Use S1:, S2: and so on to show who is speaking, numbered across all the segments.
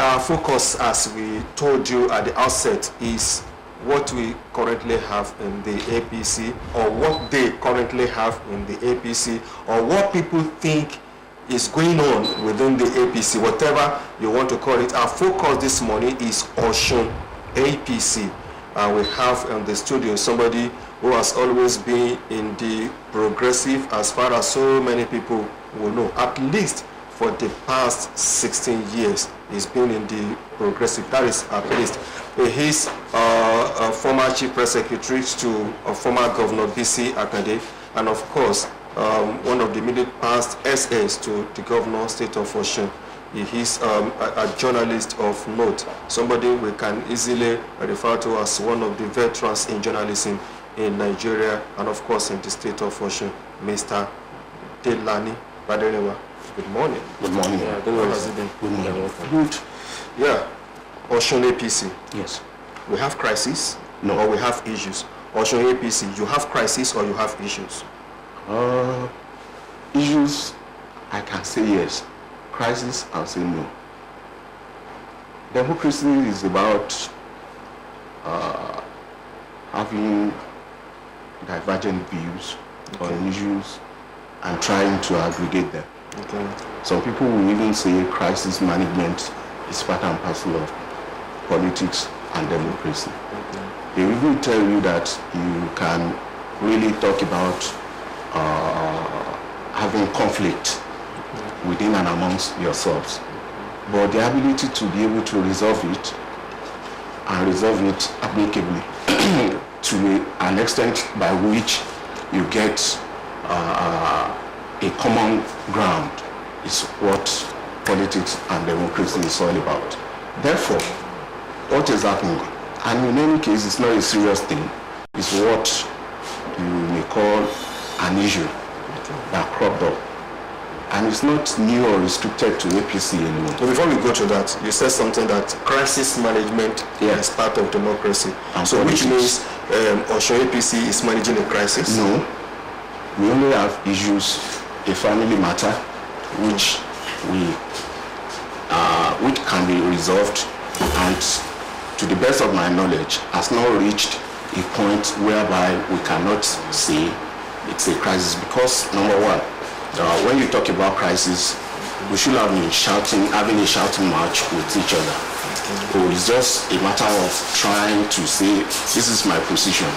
S1: our focus, as we told you at the outset, is what we currently have in the APC, or what they currently have in the APC, or what people think is going on within the APC, whatever you want to call it. Our focus this morning is Osun APC. We have in the studio somebody who has always been in the progressive, as far as so many people will know. At least for the past 16 years, he's been in the progressive. That is at least. He's a former chief press secretary to former Governor B.C. Akande, and of course, one of the immediate past SAs to the governor state of Osun. He is a journalist of note, somebody we can easily refer to as one of the veterans in journalism in Nigeria and of course in the state of Osun, Mr. Lani Baderinwa. Good morning.
S2: Good morning.
S1: Yeah, good morning.
S2: Good morning.
S1: Good. Yeah. Osun APC.
S2: Yes.
S1: We have crisis,
S2: no,
S1: or we have issues. Osun APC, you have crisis or you have issues?
S2: Issues, I can say yes. Crisis, I'll say no. Democracy is about having divergent views on issues and trying to aggregate them.
S1: Okay.
S2: Some people will even say crisis management is part and parcel of politics and democracy.
S1: Okay.
S2: They will even tell you that you can really talk about having conflict within and amongst yourselves. But the ability to be able to resolve it and resolve it amicably to an extent by which you get a common ground is what politics and democracy is all about. Therefore, what is happening, and in any case it's not a serious thing, is what you may call an issue that cropped up. And it's not new or restricted to APC anymore.
S1: So before we go to that, you said something that crisis management is part of democracy.
S2: And
S1: so
S2: politics.
S1: Which means Osun APC is managing a crisis?
S2: No. We only have issues, a family matter, which can be resolved, and to the best of my knowledge, has not reached a point whereby we cannot say it's a crisis. Because number one, when you talk about crisis, we should have been having a shouting match with each other. So it's just a matter of trying to say, this is my position,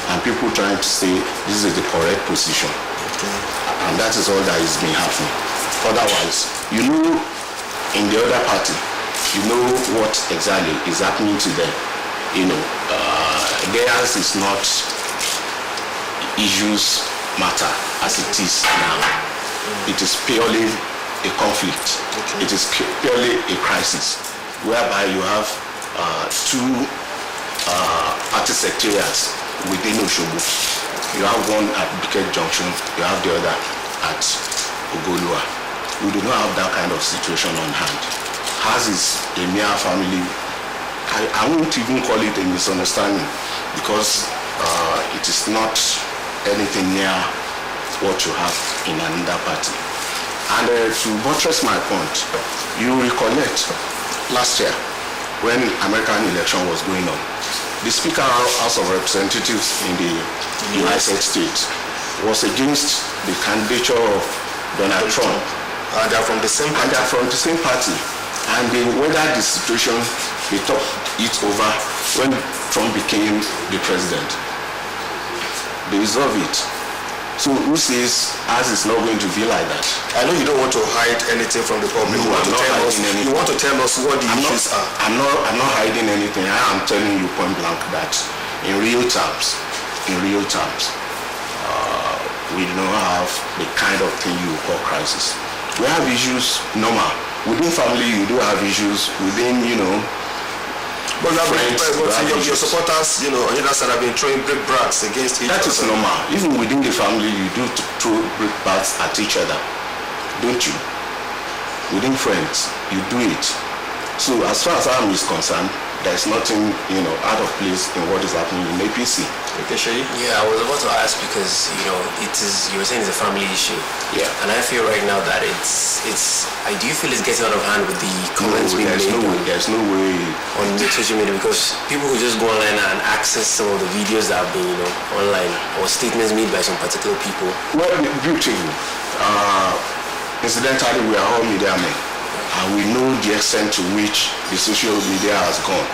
S2: and people trying to say, this is the correct position. And that is all that is being happening. Otherwise, you know, in the other party, you know what exactly is happening to them. You know, theirs is not issues matter as it is now. It is purely a conflict. It is purely a crisis, whereby you have two party secretariats within Osogbo. You have one at Biket Junction, you have the other at Ogolua. We do not have that kind of situation on hand. Ours is a mere family. I won't even call it a misunderstanding, because it is not anything near what you have in another party. And to buttress my point, you recollect last year when American election was going on, the Speaker House of Representatives in the United States was against the candidature of Donald Trump.
S1: They are from the same party.
S2: And they are from the same party. And they weathered the situation, they talked it over when Trump became the president. They resolved it. So who says ours is not going to be like that?
S1: I know you don't want to hide anything from the public.
S2: No,
S1: You want to tell us what the issues are.
S2: I'm not hiding anything. I am telling you point blank that in real terms, we do not have the kind of thing you call crisis. We have issues normal. Within family, you do have issues. Within,
S1: but your supporters, on the other side, have been throwing brickbats against each other.
S2: That is normal. Even within the family, you do throw brickbats at each other, don't you? Within friends, you do it. So as far as I'm concerned, there is nothing, out of place in what is happening in APC.
S1: Okay, Shayi?
S3: Yeah, I was about to ask because you were saying it's a family issue.
S2: Yeah.
S3: And I feel right now that do you feel it's getting out of hand with the comments being made?
S2: There's no way
S3: on the social media, because people who just go online and access some of the videos that have been online, or statements made by some particular people.
S2: Well, beautiful. Incidentally, we are all media men, and we know the extent to which the social media has gone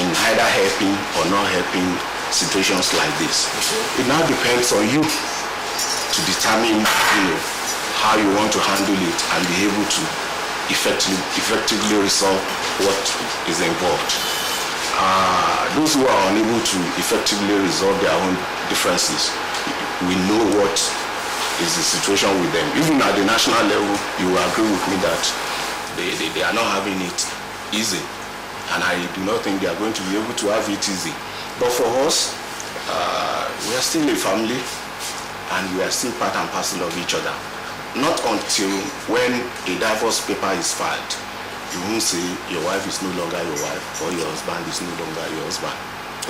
S2: in either helping or not helping situations like this. It now depends on you to determine, how you want to handle it and be able to effectively resolve what is involved. Those who are unable to effectively resolve their own differences, we know what is the situation with them. Even at the national level, you will agree with me that they are not having it easy. And I do not think they are going to be able to have it easy. But for us, we are still a family, and we are still part and parcel of each other. Not until when a divorce paper is filed, you won't say your wife is no longer your wife or your husband is no longer your husband.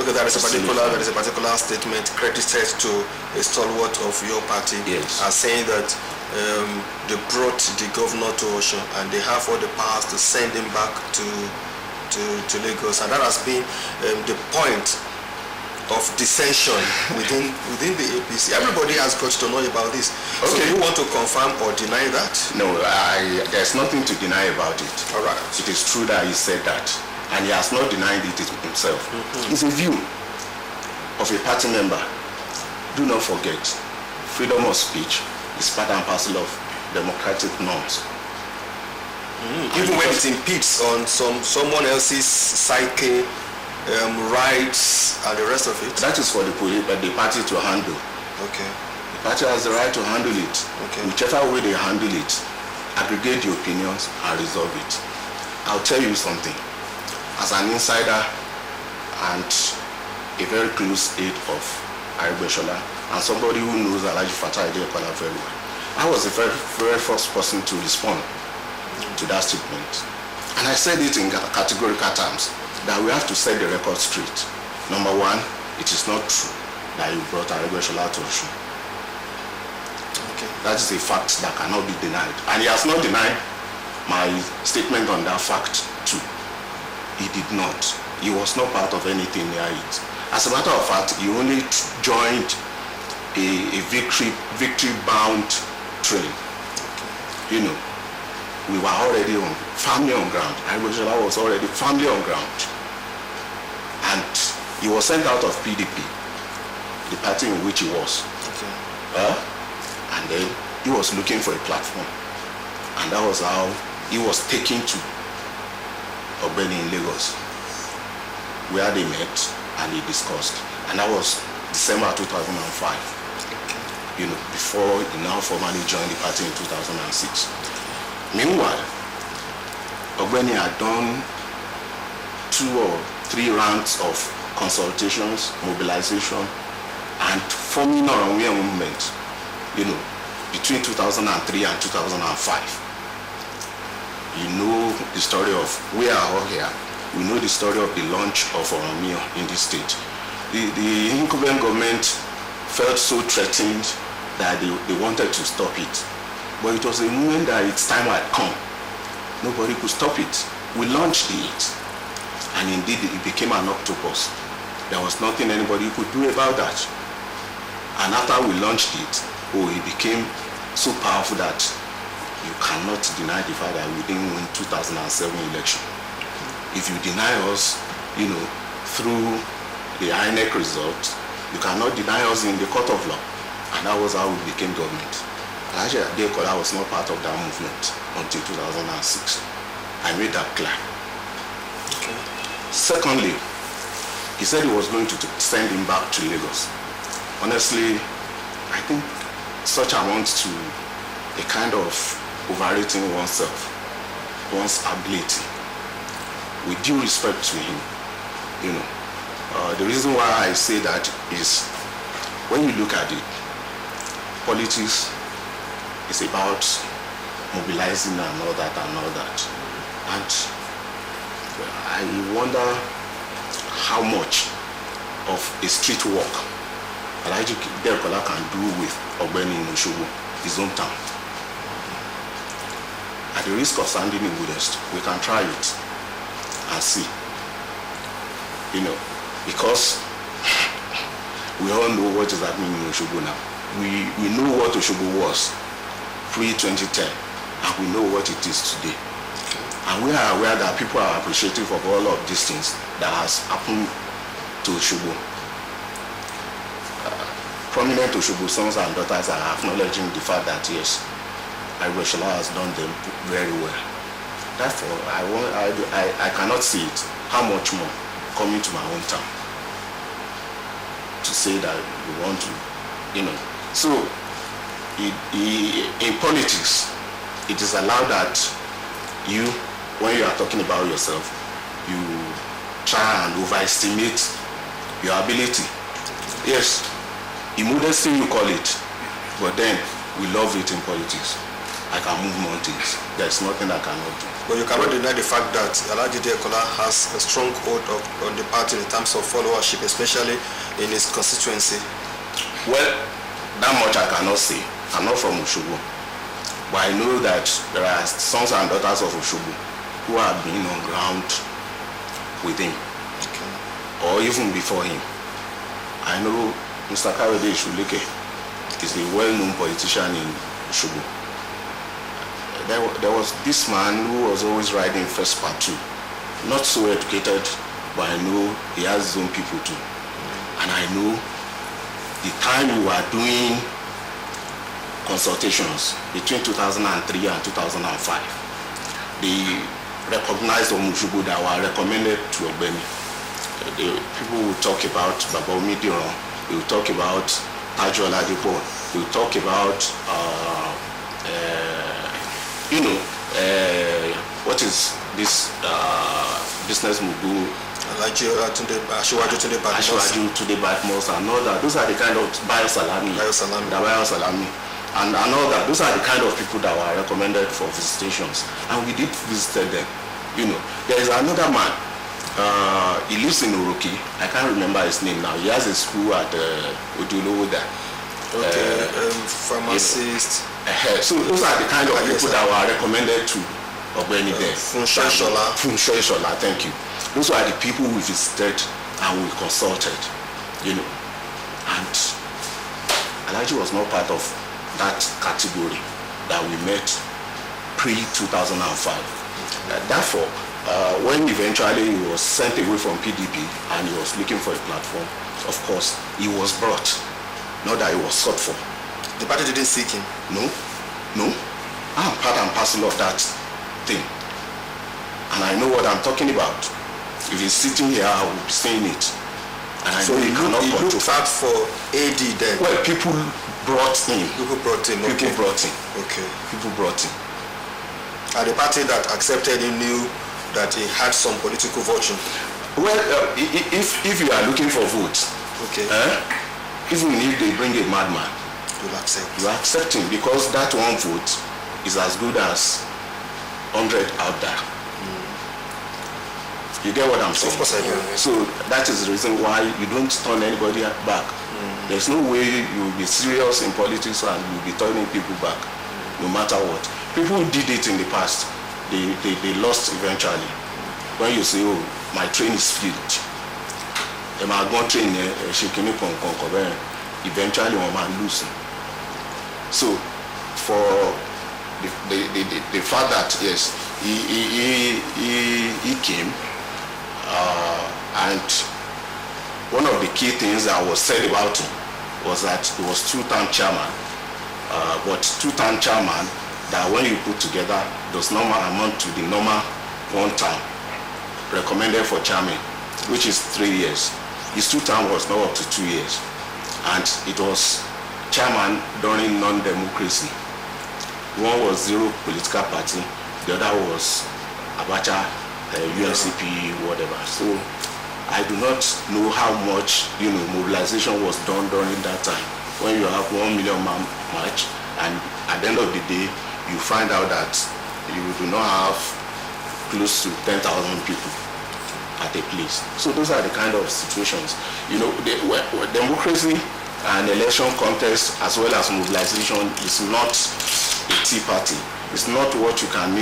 S1: Okay, there is a particular statement credited to a stalwart of your party,
S2: yes,
S1: as saying that they brought the governor to Osun and they have all the powers to send him back to Lagos, and that has been the point of dissension within the APC. Everybody has got to know about this. Okay. So you want to confirm or deny that?
S2: No, there's nothing to deny about it.
S1: All right.
S2: It is true that he said that, and he has not denied it himself. Mm-hmm. It's a view of a party member. Do not forget, freedom of speech is part and parcel of democratic norms.
S1: Even when it impedes on someone else's psyche, rights, and the rest of it?
S2: That is for the party to handle.
S1: Okay.
S2: The party has the right to handle it.
S1: Okay.
S2: Whichever way they handle it, aggregate the opinions and resolve it. I'll tell you something. As an insider and a very close aide of Aregbesola, and somebody who knows Diekola very well, I was the very, very first person to respond to that statement. And I said it in categorical terms, that we have to set the record straight. Number one, it is not true that you brought Aregbesola to Osun.
S1: Okay.
S2: That is a fact that cannot be denied. And he has not denied my statement on that fact too. He did not. He was not part of anything near it. As a matter of fact, he only joined a victory-bound train. Okay. We were already family on ground. Aregbesola was already family on ground. And he was sent out of PDP, the party in which he was.
S1: Okay.
S2: And then he was looking for a platform. And that was how he was taken to Ogbeni in Lagos, where they met and they discussed. And that was December 2005. Okay. Before he now formally joined the party in 2006. Meanwhile, Ogbeni had done 2 or 3 rounds of consultations, mobilization, and forming our own movement, between 2003 and 2005. You know the story of, we are all here, we know the story of the launch of Oromio in this state. The incumbent government felt so threatened that they wanted to stop it. But it was a moment that its time had come. Nobody could stop it. We launched it. And indeed, it became an octopus. There was nothing anybody could do about that. And after we launched it, it became so powerful that you cannot deny the fact that we didn't win 2007 election. If you deny us, through the INEC result, you cannot deny us in the court of law. And that was how we became government. Actually, Diekola was not part of that movement until 2006. I made that clear.
S1: Okay.
S2: Secondly, he said he was going to send him back to Lagos. Honestly, I think such amounts to a kind of overrating oneself, one's ability. With due respect to him, the reason why I say that is when you look at it, politics is about mobilizing and all that. And I wonder how much of a street walk Alhaji Diekola can do with Ogbeni in Osogbo, his own town. At the risk of sounding immodest, we can try it and see. Because we all know what is happening in Osogbo now. We know what Osogbo was pre-2010, and we know what it is today. And we are aware that people are appreciative of all of these things that has happened to Osogbo. Prominent Osogbo sons and daughters are acknowledging the fact that yes, Aregbesola has done them very well. Therefore, I cannot see it. How much more coming to my own town to say that we want to, So, in politics, it is allowed that you, when you are talking about yourself, you try and overestimate your ability. Yes, immodesty you call it, but then we love it in politics. I can move mountains. There's nothing I cannot do.
S1: But you cannot deny the fact that Alhaji Diekola has a strong hold on the party in terms of followership, especially in his constituency.
S2: Well, that much I cannot say. I'm not from Osogbo. But I know that there are sons and daughters of Osogbo who have been on ground with him, or even before him. I know Mr. Kayode Ishuleke is a well-known politician in Osogbo. There was this man who was always riding first part too. Not so educated, but I know he has his own people too. And I know the time we were doing consultations between 2003 and 2005, they recognized Osogbo that were recommended to Ogbeni. The people will talk about Baba Omidiran, they will talk about Tajo Oladipo, they will talk about what is this business mogul? Asiwaju Tunde Badmus and all that. Those are the kind of Biosalami, and all that. Those are the kind of people that were recommended for visitations, and we did visit them. There is another man. He lives in Uruki. I can't remember his name now. He has a school at Odiolowo there.
S1: Pharmacist.
S2: So those are the kind of people that were recommended to Ogbeni there. Funshoishola, thank you. Those are the people we visited and we consulted, And Alhaji was not part of that category that we met pre-2005. Therefore, when eventually he was sent away from PDP and he was looking for a platform, of course, he was brought. Not that he was sought for.
S1: The party didn't seek him?
S2: No. I'm part and parcel of that thing. And I know what I'm talking about. If he's sitting here, I will be saying it. And I
S1: so
S2: know he
S1: looked out for AD then?
S2: Well, people brought him.
S1: People brought him. Okay.
S2: People brought him.
S1: And the party that accepted him knew that he had some political virtue?
S2: Well, if you are looking for votes,
S1: okay.
S2: Even if they bring a madman,
S1: you'll accept.
S2: You accept him because that one vote is as good as 100 out there. You get what I'm saying?
S1: Of course I do.
S2: So that is the reason why you don't turn anybody back. There's no way you will be serious in politics and you'll be turning people back, no matter what. People did it in the past. They lost eventually. When you say, oh, my train is filled. My gun train, eventually one man lose. So for the fact that yes, he came, and one of the key things that was said about him was that he was two-term chairman, but two-term chairman that when you put together does not amount to the normal one term recommended for chairman, which is 3 years. His two-term was not up to 2 years, and it was chairman during non-democracy. One was zero political party, the other was Abacha, UNCP, whatever. So I do not know how much mobilization was done during that time. When you have 1 million man march, and at the end of the day, you find out that you do not have close to 10,000 people. at a place. So those are the kind of situations. Democracy and election contest as well as mobilization is not a tea party. It's not what you can,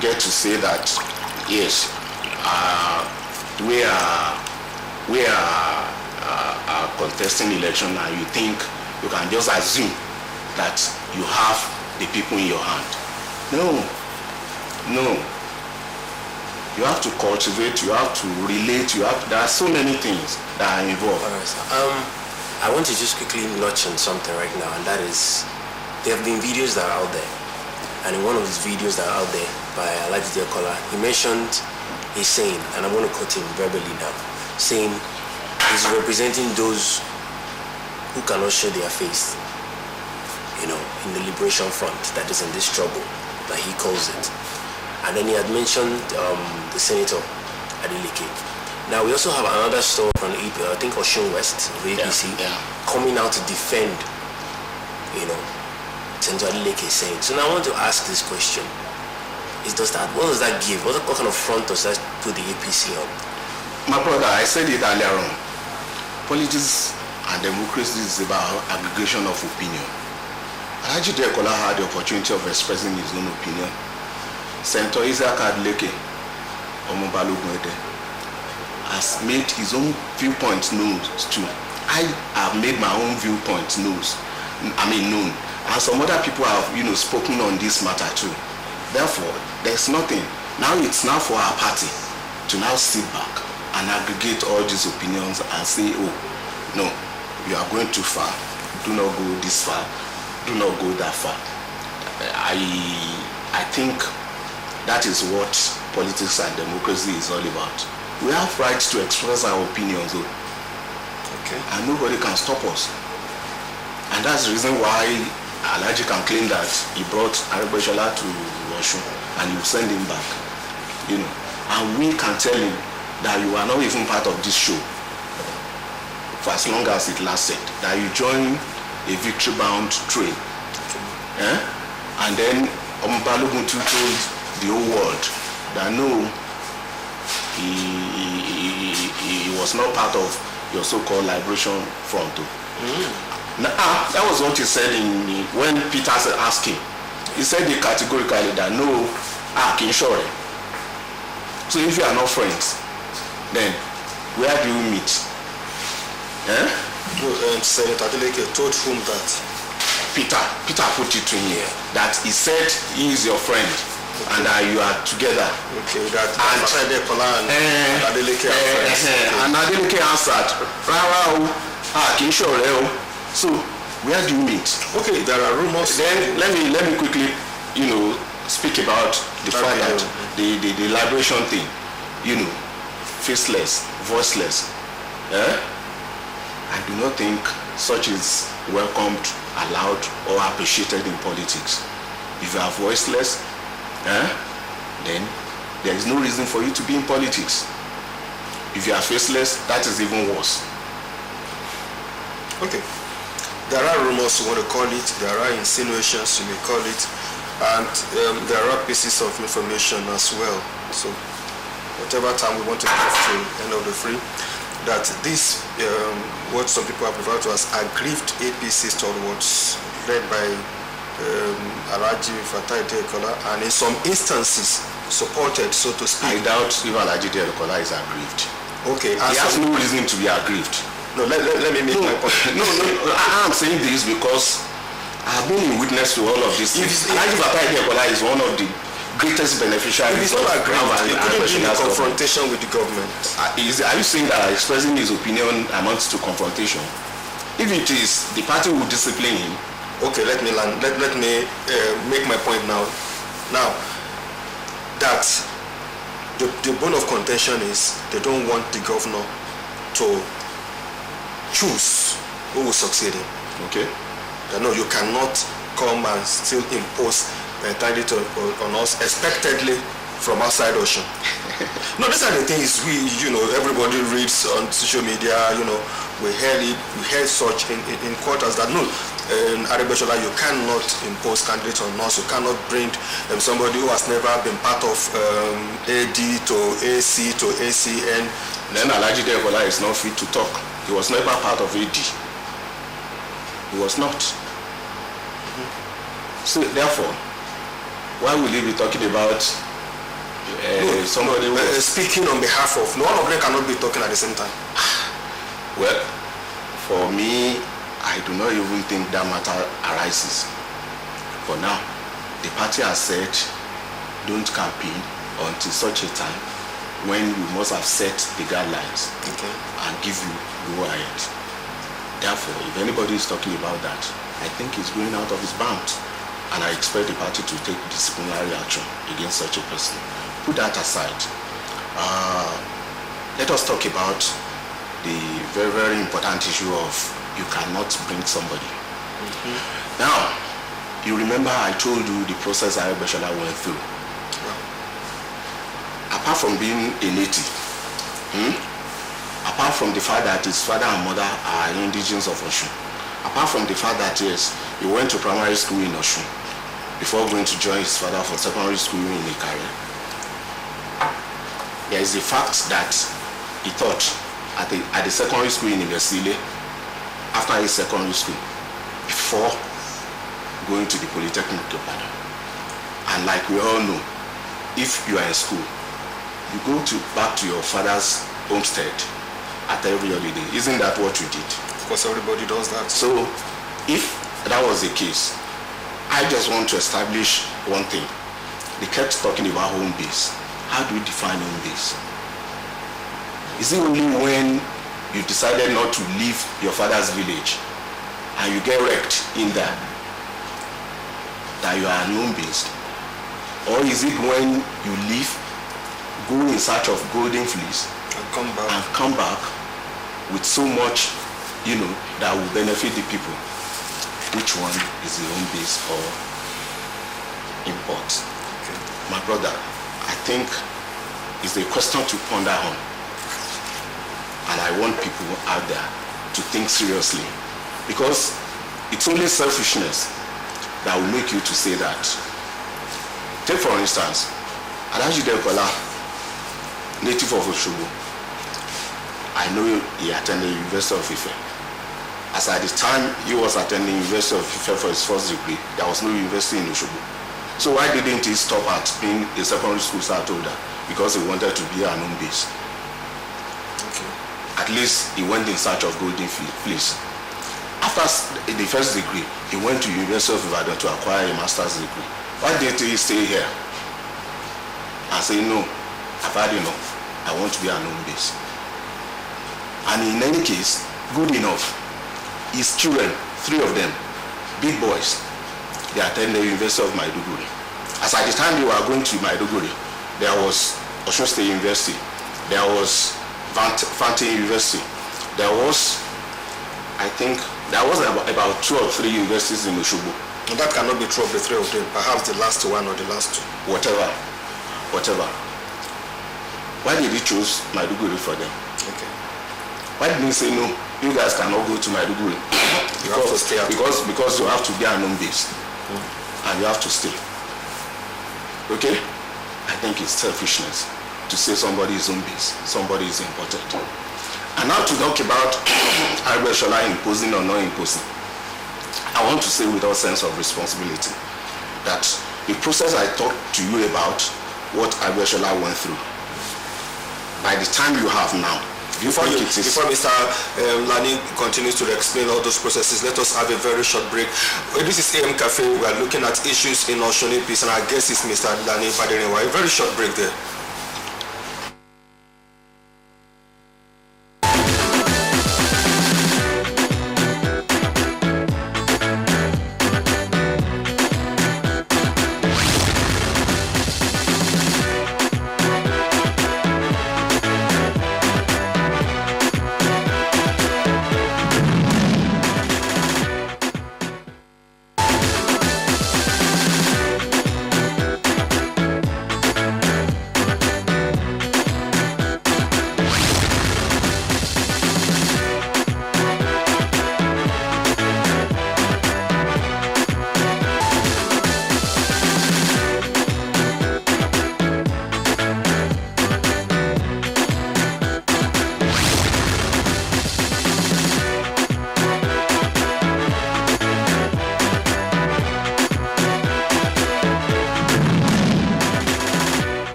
S2: get to say that, yes, we are contesting election, and you think you can just assume that you have the people in your hand. No. You have to cultivate, you have to relate, there are so many things that are involved.
S3: All right, sir. I want to just quickly touch on something right now, and that is, there have been videos that are out there, and in one of these videos that are out there by Diekola, he mentioned a saying, and I'm going to quote him verbally now, saying he's representing those who cannot show their face, in the liberation front that is in this trouble, that he calls it. And then he had mentioned the Senator Adeleke. Now we also have another story from I think Osun West, the APC, coming out to defend, Senator Adeleke is saying. So now I want to ask this question: what does that give? What kind of front does that put the APC on?
S2: My brother, I said it earlier on. Politics and democracy is about aggregation of opinion. Diekola had the opportunity of expressing his own opinion. Senator Adeleke has made his own viewpoint known too. I have made my own viewpoint known. And some other people have, spoken on this matter too. Therefore, there's nothing. Now it's now for our party to now sit back and aggregate all these opinions and say, oh, no, you are going too far. Do not go this far. Do not go that far. I think that is what politics and democracy is all about. We have rights to express our opinions, though.
S3: Okay.
S2: And nobody can stop us. And that's the reason why Alhaji can claim that he brought Aregbesola to Osun and he will send him back. And we can tell him that you are not even part of this show for as long as it lasted, that you join a victory-bound train. Okay. And then Balogun told the whole world that no, he was not part of your so-called liberation front. Now, that was what he said when Peter asked him. He said categorically that no, Kinshore. So if you are not friends, then where do you meet?
S1: Senator Adeleke told whom that?
S2: Peter put it to him that he said he is your friend. Okay. And that you are together.
S1: Okay, that and Diekola and Adeleke are friends.
S2: And Adeleke answered, so where do you meet?
S1: Okay, there are rumors.
S2: Then let me quickly, speak about the fact that the liberation thing, faceless, voiceless. I do not think such is welcomed, allowed, or appreciated in politics. If you are voiceless, then there is no reason for you to be in politics. If you are faceless, that is even worse.
S1: Okay. There are rumors, you want to call it, there are insinuations, you may call it, and there are pieces of information as well. So whatever time we want to give to end of the free, that this, what some people have referred to as aggrieved APC stalwarts, led by Diekola, and in some instances supported, so to speak.
S2: I doubt if Diekola is aggrieved.
S1: Okay.
S2: He has no reason to be aggrieved.
S1: No, let me make my point.
S2: No, I'm saying this because I've been in witness to all of this. Diekola is one of the greatest beneficiaries of
S1: confrontation with the government.
S2: Are you saying that expressing his opinion amounts to confrontation? If it is, the party will discipline him.
S1: Okay, let me make my point now. Now, that the bone of contention is they don't want the governor to choose who will succeed him.
S2: Okay.
S1: No, you cannot come and still impose entirely on us expectedly from outside Osun. No, these are the things everybody reads on social media, we heard such in quarters that no, Aregbesola, you cannot impose candidates on us, you cannot bring somebody who has never been part of AD to AC to ACN.
S2: Then Alhaji Diekola is not fit to talk. He was never part of AD. He was not. So therefore, why will he be talking about somebody who
S1: speaking on behalf of? No one of them cannot be talking at the same time.
S2: Well, for me, I do not even think that matter arises. For now, the party has said, don't campaign until such a time when we must have set the guidelines and give you go ahead. Therefore, if anybody is talking about that, I think he's going out of his bounds. And I expect the party to take disciplinary action against such a person. Put that aside. Let us talk about the very, very important issue of you cannot bring somebody. Now, you remember I told you the process Aregbesola went through. Apart from being a native, apart from the fact that his father and mother are indigenous of Osun, apart from the fact that yes, he went to primary school in Osun before going to join his father for secondary school in Ikare, there is the fact that he taught at the secondary school in Igesile after his secondary school before going to the Polytechnic Diekola. And like we all know, if you are in school, you go back to your father's homestead at every holiday. Isn't that what you did?
S1: Of course, everybody does that.
S2: So, if that was the case, I just want to establish one thing. They kept talking about home base. How do you define home base? Is it only when you decided not to leave your father's village and you get wrecked in there that you are home based? Or is it when you leave, go in search of golden fleece and come back with so much, that will benefit the people? Which one is the home base or import?
S1: Okay.
S2: My brother, I think it's a question to ponder on. And I want people out there to think seriously. Because it's only selfishness that will make you to say that. Take for instance, Alhaji Diekola, native of Osogbo. I know he attended University of Ife. As at the time he was attending University of Ife for his first degree, there was no university in Osogbo. So why didn't he stop at being a secondary school start holder? Because he wanted to be an home base.
S1: Okay.
S2: At least he went in search of golden fleece. After the first degree, he went to University of Ibadan to acquire a master's degree. Why didn't he stay here and say, no, I've had enough, I want to be an home base? And in any case, good enough. His children, 3 of them, big boys, they attended the University of Maiduguri. As at the time they were going to Maiduguri, there was Osun State University, there was Fante University, there was, I think, there was about 2 or 3 universities in Osogbo.
S1: And that cannot be true of the 3 of them, perhaps the last one or the last 2.
S2: Whatever. Why did he choose Maiduguri for them?
S1: Okay.
S2: Why didn't he say, no, you guys cannot go to Maiduguri?
S1: You have to stay at
S2: because you have to be an home base. And you have to stay. Okay? I think it's selfishness to say somebody is home base, somebody is important. And now to talk about Aregbesola imposing or not imposing. I want to say with all sense of responsibility that the process I talked to you about, what Aregbesola went through, by the time you have now,
S1: before Mr. Lani continues to explain all those processes, let us have a very short break. This is AM Cafe. We are looking at issues in Osun APC, and our guest is Mr. Lani Baderinwa. A very short break there.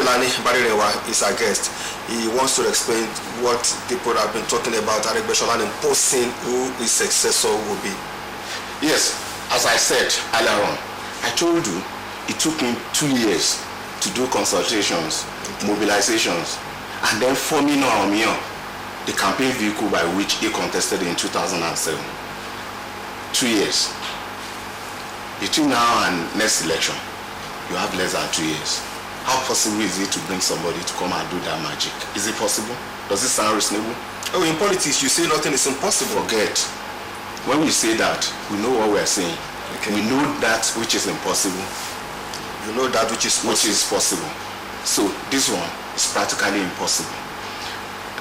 S1: Lani Baderinwa is our guest. He wants to explain what people have been talking about Aregbesola and imposing who his successor will be.
S2: Yes, as I said earlier on, I told you it took him 2 years to do consultations, mobilizations, and then forming the campaign vehicle by which he contested in 2007. 2 years. Between now and next election, you have less than 2 years. How possible is it to bring somebody to come and do that magic? Is it possible? Does it sound reasonable?
S1: Oh, in politics, you say nothing is impossible.
S2: Forget. When we say that, we know what we are saying.
S1: Okay.
S2: We know that which is impossible.
S1: You know that which is
S2: possible. So this one is practically impossible.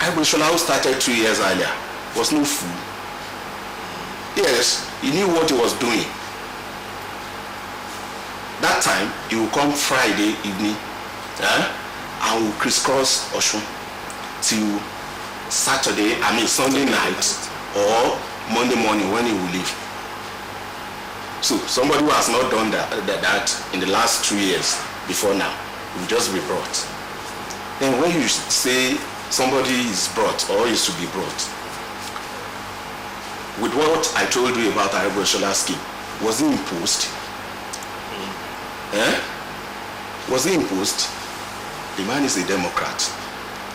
S2: Aregbesola, who started 2 years earlier, was no fool. Yes, he knew what he was doing. That time, he will come Friday evening and will crisscross Osun till Sunday night or Monday morning when he will leave. So somebody who has not done that in the last 2 years before now will just be brought. Then when you say somebody is brought or is to be brought, with what I told you about Aregbesola's scheme, was it imposed? Was it imposed? The man is a Democrat.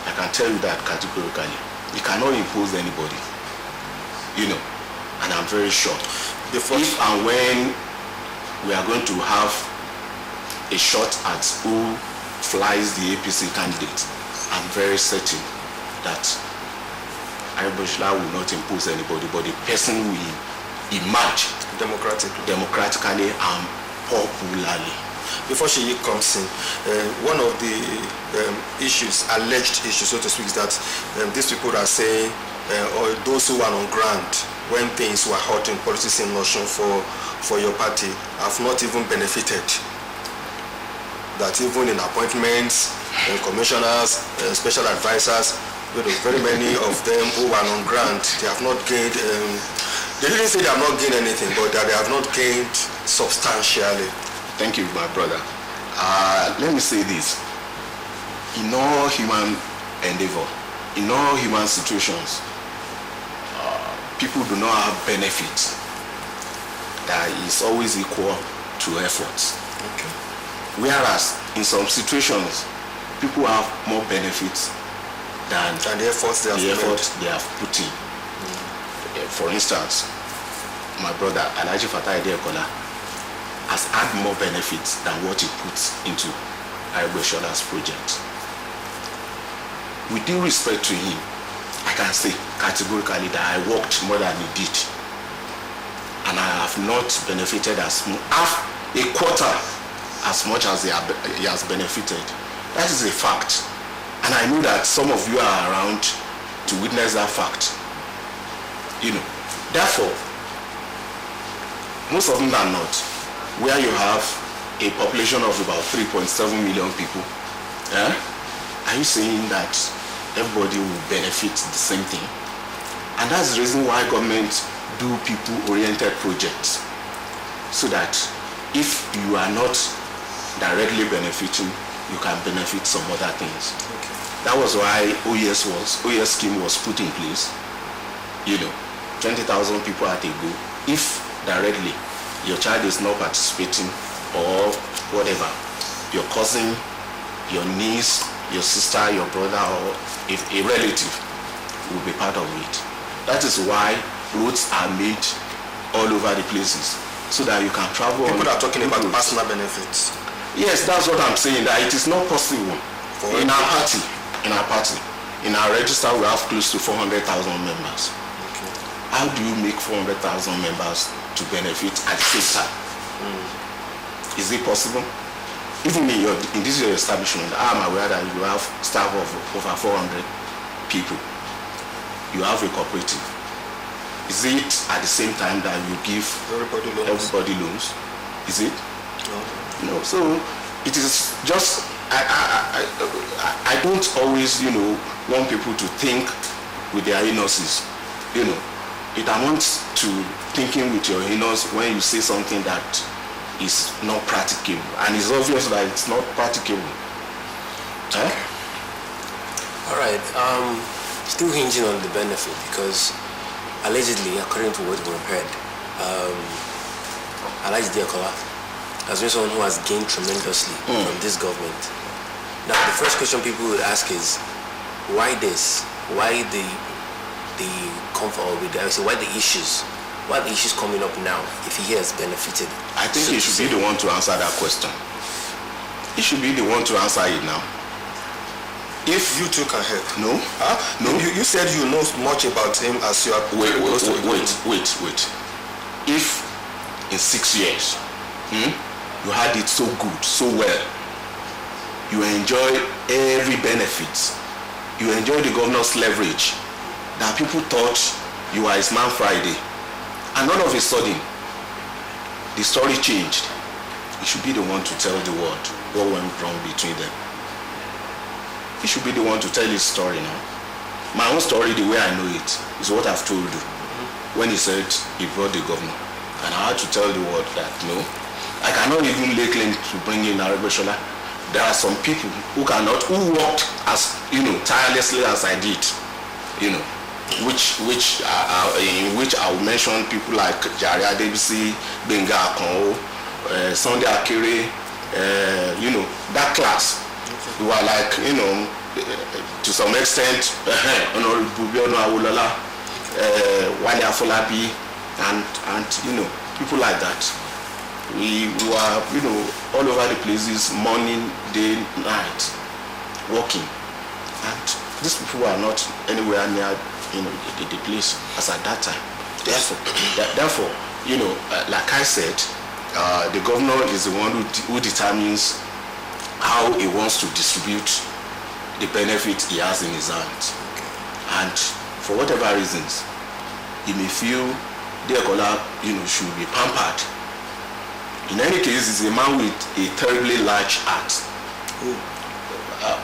S2: I can tell you that categorically. He cannot impose anybody. And I'm very sure. If and when we are going to have a shot at who flies the APC candidate, I'm very certain that Aregbesola will not impose anybody, but the person will emerge democratically and popularly.
S1: Before she comes in, one of the alleged issues, so to speak, is that these people are saying, or those who are on ground when things were hot in politics in Osun for your party have not even benefited. That even in appointments, commissioners, special advisors, very many of them who are on ground, they have not gained, they didn't say they have not gained anything, but that they have not gained substantially.
S2: Thank you, my brother. Let me say this. In all human endeavor, in all human situations, people do not have benefits that is always equal to efforts.
S1: Okay.
S2: Whereas in some situations, people have more benefits than
S1: the efforts they
S2: have put in. For instance, my brother Diekola has had more benefits than what he puts into Aregbesola's project. With due respect to him, I can say categorically that I worked more than he did, and I have not benefited half a quarter as much as he has benefited. That is a fact, and I know that some of you are around to witness that fact. Therefore, most of them are not. Where you have a population of about 3.7 million people, are you saying that everybody will benefit the same thing? And that's the reason why government do people-oriented projects, so that if you are not directly benefiting, you can benefit some other things.
S1: Okay.
S2: That was why OES scheme was put in place. 20,000 people at a go. If directly your child is not participating or whatever, your cousin, your niece, your sister, your brother, or if a relative will be part of it. That is why roads are made all over the places, so that you can travel.
S1: People are talking about personal benefits.
S2: Yes, that's what I'm saying, that it is not possible. In our party, in our register, we have close to 400,000 members.
S1: Okay.
S2: How do you make 400,000 members to benefit at the same time? Is it possible? Even in this establishment, I'm aware that you have staff of over 400 people. You have a cooperative. Is it at the same time that you give everybody loans? Is it? No. So it is just, I don't always, want people to think with their innocence. It amounts to thinking with your innocence when you say something that is not practicable, and it's obvious that it's not practicable.
S3: All right. Still hinging on the benefit, because allegedly, according to what we've heard, Diekola has been someone who has gained tremendously from this government. Now, the first question people would ask is, why this? Why the comfort with the, why the issues? Why are the issues coming up now if he has benefited?
S2: I think he should be the one to answer that question. He should be the one to answer it now.
S1: If you two can help.
S2: No.
S1: No. You said you know much about him as you are.
S2: Wait. If in 6 years you had it so good, so well, you enjoy every benefit, you enjoy the governor's leverage, that people thought you are his man Friday, and all of a sudden the story changed, he should be the one to tell the world what went wrong between them. He should be the one to tell his story now. My own story, the way I know it, is what I've told you. When he said he brought the governor, and I had to tell the world that no, I cannot even lay claim to bring in Aregbesola. There are some people who worked as, tirelessly as I did, in which I will mention people like Jare Adebisi, Benga Akonwo, Sunday Akere, that class. Who are like, to some extent, Honorable Biono Awolola, Wale Afolabi, and people like that. We were, all over the places, morning, day, night, working. And these people were not anywhere near, the place as at that time. Therefore, like I said, the governor is the one who determines how he wants to distribute the benefit he has in his hands. And for whatever reasons, he may feel Diekola, should be pampered. In any case, he's a man with a terribly large heart.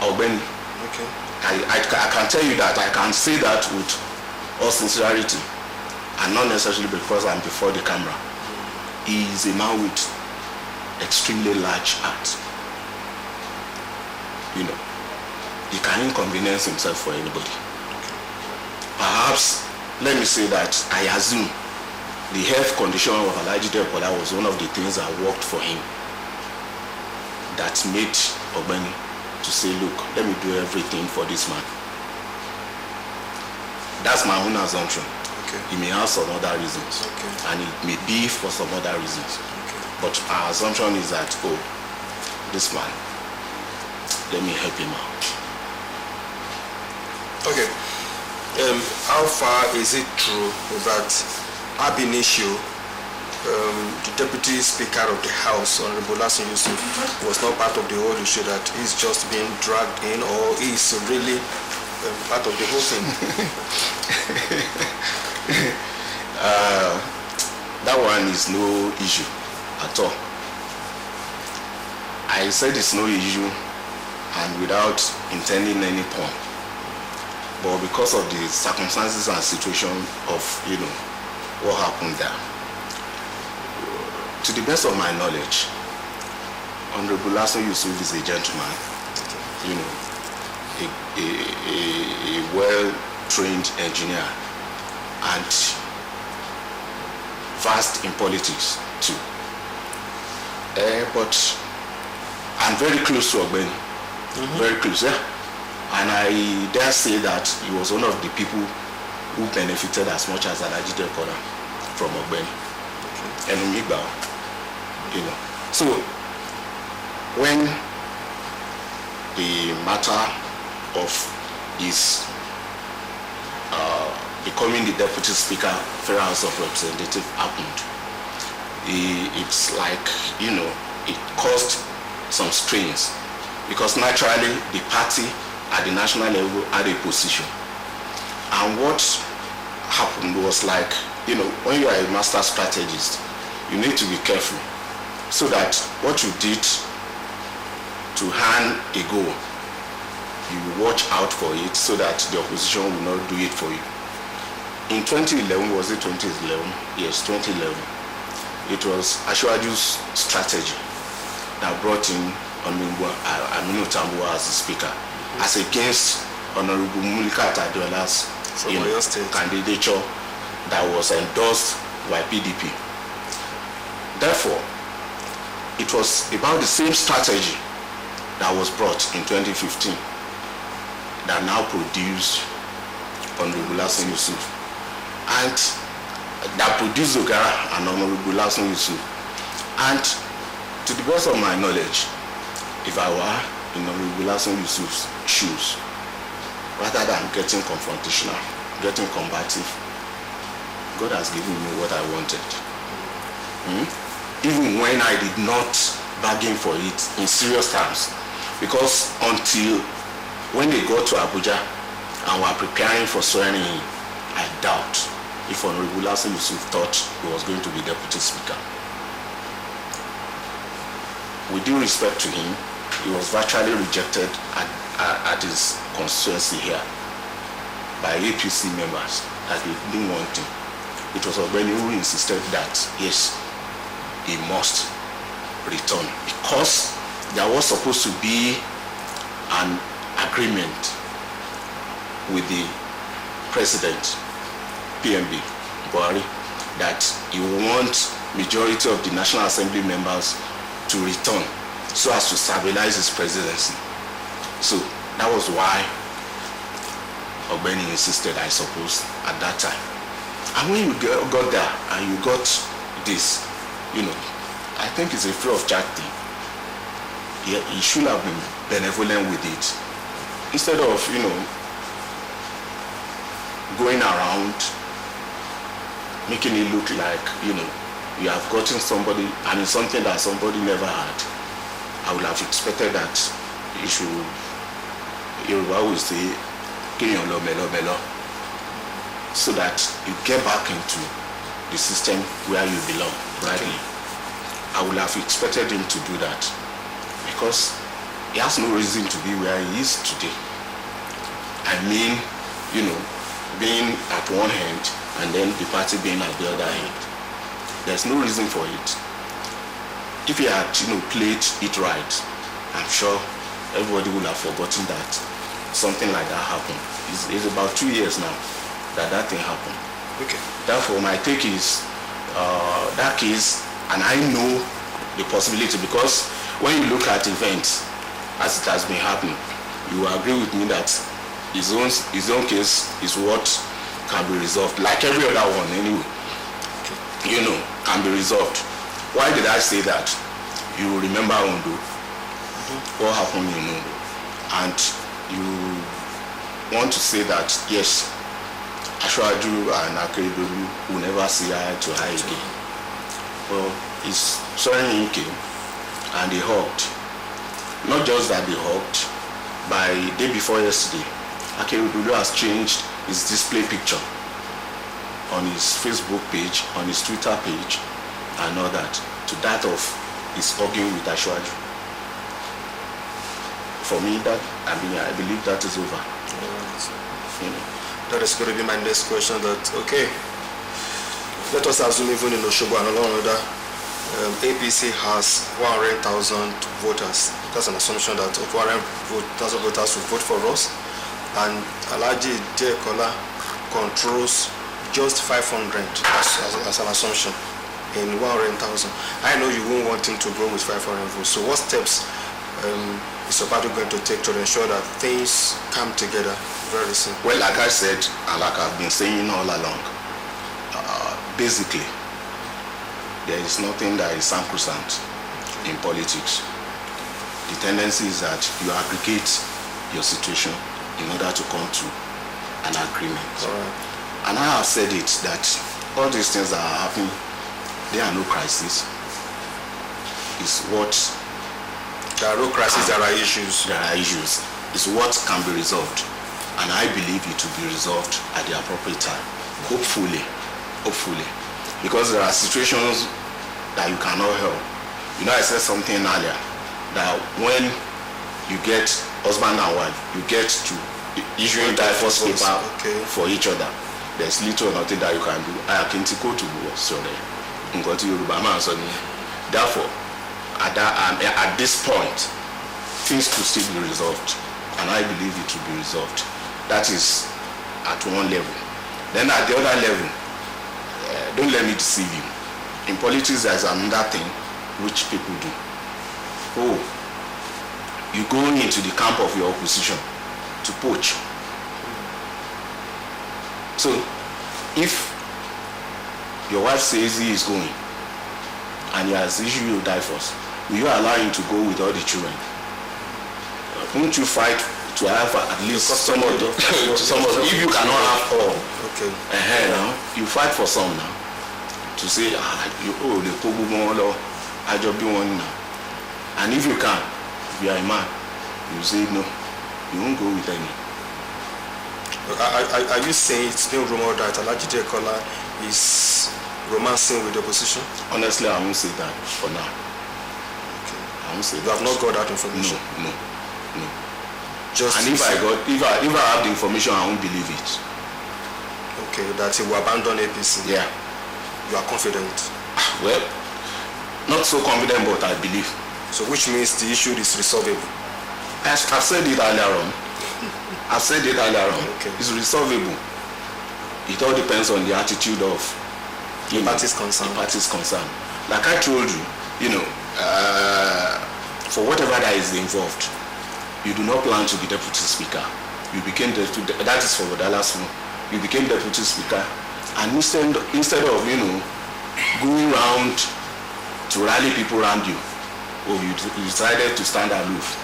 S2: Ogbeni.
S1: Okay.
S2: I can tell you that, I can say that with all sincerity, and not necessarily because I'm before the camera. He is a man with extremely large heart. He can inconvenience himself for anybody. Perhaps, let me say that I assume the health condition of Alhaji Diekola was one of the things that worked for him, that made Ogbeni to say, look, let me do everything for this man. That's my own assumption.
S1: Okay.
S2: He may have some other reasons, and it may be for some other reasons. But our assumption is that, this man, let me help him out.
S1: Okay. How far is it true that ab initio, the Deputy Speaker of the House, Honorable Lani Yusuf, was not part of the whole issue, that he's just being dragged in, or is really part of the whole thing?
S2: That one is no issue at all. I said it's no issue, and without intending any pun. But because of the circumstances and situation of, what happened there, to the best of my knowledge, Honorable Lani Yusuf is a gentleman, a well-trained engineer, and vast in politics too. But I'm very close to Ogbeni. Very close, and I dare say that he was one of the people who benefited as much as Alhaji Diekola from Ogbeni. And Umigba, So when the matter of his becoming the Deputy Speaker, Federal House of Representatives happened, it's like, it caused some strains, because naturally the party at the national level had a position. And what happened was like, when you are a master strategist, you need to be careful, so that what you did to hand a goal, you watch out for it, so that the opposition will not do it for you. In 2011, was it 2011? Yes, 2011. It was Ashwaju's strategy that brought in Honorable Aminu Tambuwa as the speaker, as against Honorable Mulika Tadiola's candidature that was endorsed by PDP. Therefore, it was about the same strategy that was brought in 2015 that now produced Honorable Lasun Yusuf, and that produced Ogara and Honorable Lasun Yusuf. And to the best of my knowledge, if I were in Honorable Lasun Yusuf's shoes, rather than getting confrontational, getting combative, God has given me what I wanted. Even when I did not bargain for it in serious terms, because until when they got to Abuja and were preparing for swearing in, I doubt if Honorable Lasun Yusuf thought he was going to be deputy speaker. With due respect to him, he was virtually rejected at his constituency here by APC members that they didn't want him. It was Ogbeni who insisted that, yes, he must return, because there was supposed to be an agreement with the president, PMB, Buhari, that he wants majority of the National Assembly members to return so as to stabilize his presidency. So that was why Ogbeni insisted, I suppose, at that time. And when you got there and you got this, I think it's a free of charge thing. He should have been benevolent with it. Instead of, going around making it look like, you have gotten somebody, and it's something that somebody never had. I would have expected that you should, Yoruba will say, so that you get back into the system where you belong, rightly. I would have expected him to do that, because he has no reason to be where he is today. I mean, being at one hand and then the party being at the other hand. There's no reason for it. If he had, played it right, I'm sure everybody would have forgotten that something like that happened. It's about 2 years now that thing happened.
S1: Okay.
S2: Therefore, my take is that case, and I know the possibility, because when you look at events as it has been happening, you will agree with me that his own case is what can be resolved, like every other one anyway. Can be resolved. Why did I say that? You remember Ondo, what happened in Ondo, and you want to say that yes, Ashwaju and Aregbesola will never see eye to eye again. Well, it's swearing in came and they hugged. Not just that they hugged, by day before yesterday, Aregbesola has changed his display picture on his Facebook page, on his Twitter page, and all that, to that of his hugging with Ashwaju. For me, I believe that is over.
S1: That is going to be my next question. That okay, let us assume even in Osogbo and along with that, APC has 100,000 voters. That's an assumption that 100,000 voters will vote for us, and Alhaji Diekola controls just 500 as an assumption in 100,000. I know you won't want him to go with 500 votes. So what steps is Obado going to take to ensure that things come together very soon?
S2: Well, like I said, and like I've been saying all along, basically, there is nothing that is sacrosanct in politics. The tendency is that you aggregate your situation in order to come to an agreement.
S1: Right.
S2: And I have said it, that all these things that are happening, there are no crises. It's what...
S1: There are no crises, there are issues.
S2: There are issues. It's what can be resolved. And I believe it will be resolved at the appropriate time. Hopefully. Because there are situations that you cannot help. I said something earlier, that when you get husband and wife, you get to issuing divorce paper for each other. There's little or nothing that you can do. I can't go to Therefore, at this point, things could still be resolved, and I believe it will be resolved. That is at one level. Then at the other level, don't let me deceive you. In politics, there's another thing which people do. Oh, you go into the camp of your opposition to poach. So, if your wife says he is going, and he has issued you divorce, will you allow him to go with all the children? Won't you fight to have at least some of the, if you cannot have all?
S1: Okay.
S2: Now, you fight for some now. To say, the Kobu I just be one now. And if you can, if you are a man, you say no, you won't go with any.
S1: Are you saying it's been rumored that Alhaji Diekola is romancing with the opposition?
S2: Honestly, I won't say that for now.
S1: Okay.
S2: I won't say
S1: You have not got that information?
S2: No.
S1: Just
S2: and if I have the information, I won't believe it.
S1: Okay, that he will abandon APC?
S2: Yeah.
S1: You are confident?
S2: Well, not so confident, but I believe.
S1: So which means the issue is resolvable?
S2: I've said it earlier on.
S1: Okay.
S2: It's resolvable. It all depends on the attitude of
S1: the parties concerned.
S2: Like I told you, for whatever that is involved, you do not plan to be deputy speaker. You became that is for the last one. You became deputy speaker, and instead of going around to rally people around you, you decided to stand aloof.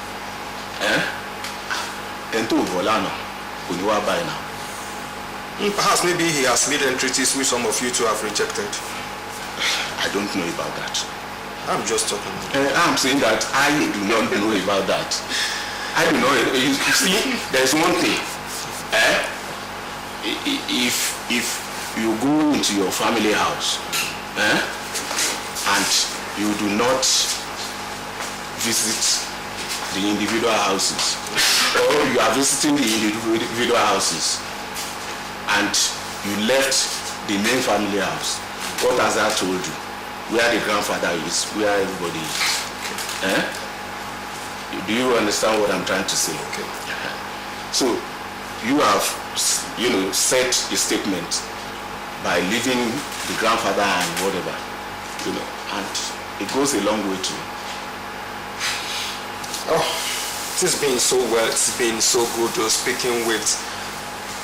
S1: Perhaps maybe he has made entreaties which some of you two have rejected.
S2: I don't know about that.
S1: I'm just talking.
S2: I'm saying that I do not know about that. I do not. You see, there's one thing. If you go into your family house and you do not visit the individual houses, or you are visiting the individual houses and you left the main family house, what has that told you? Where the grandfather is, where everybody is. Do you understand what I'm trying to say?
S1: Okay.
S2: So you have set a statement by leaving the grandfather and whatever, and it goes a long way too.
S1: Oh, this has been so well. It's been so good speaking with,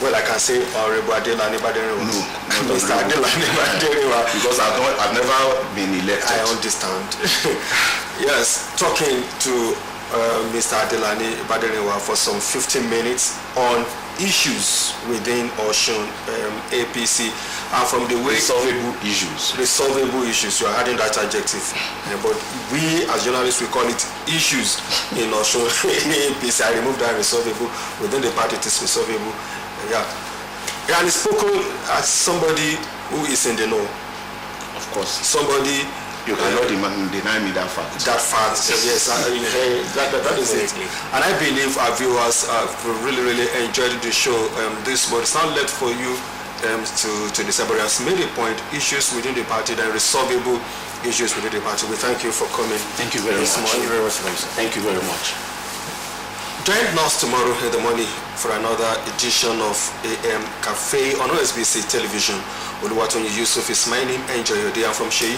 S1: well, I can say Honorable Lani Baderinwa.
S2: No,
S1: Mr. Lani Baderinwa.
S2: Because I've never been elected.
S1: I understand. Yes, talking to Mr. Lani Baderinwa for some 15 minutes on issues within Osun APC, and from the way
S2: resolvable issues.
S1: You are adding that adjective, but we as journalists we call it issues in Osun APC. I remove that resolvable. Within the party it is resolvable. And it's spoken as somebody who is in the know.
S2: Of course.
S1: Somebody.
S2: You cannot deny me that fact.
S1: That fact, yes, that is it. And I believe our viewers have really enjoyed the show this morning. It's not left for you to decide, but has made a point, issues within the party, then resolvable issues within the party. We thank you for coming.
S2: Thank you very much. Thank you very much.
S1: Join us tomorrow in the morning for another edition of AM Cafe on OSBC Television. Oluwatunyi Yusuf is my name. Enjoy your day. I'm from Sheyi.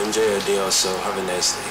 S3: Enjoy your day also. Have a nice day.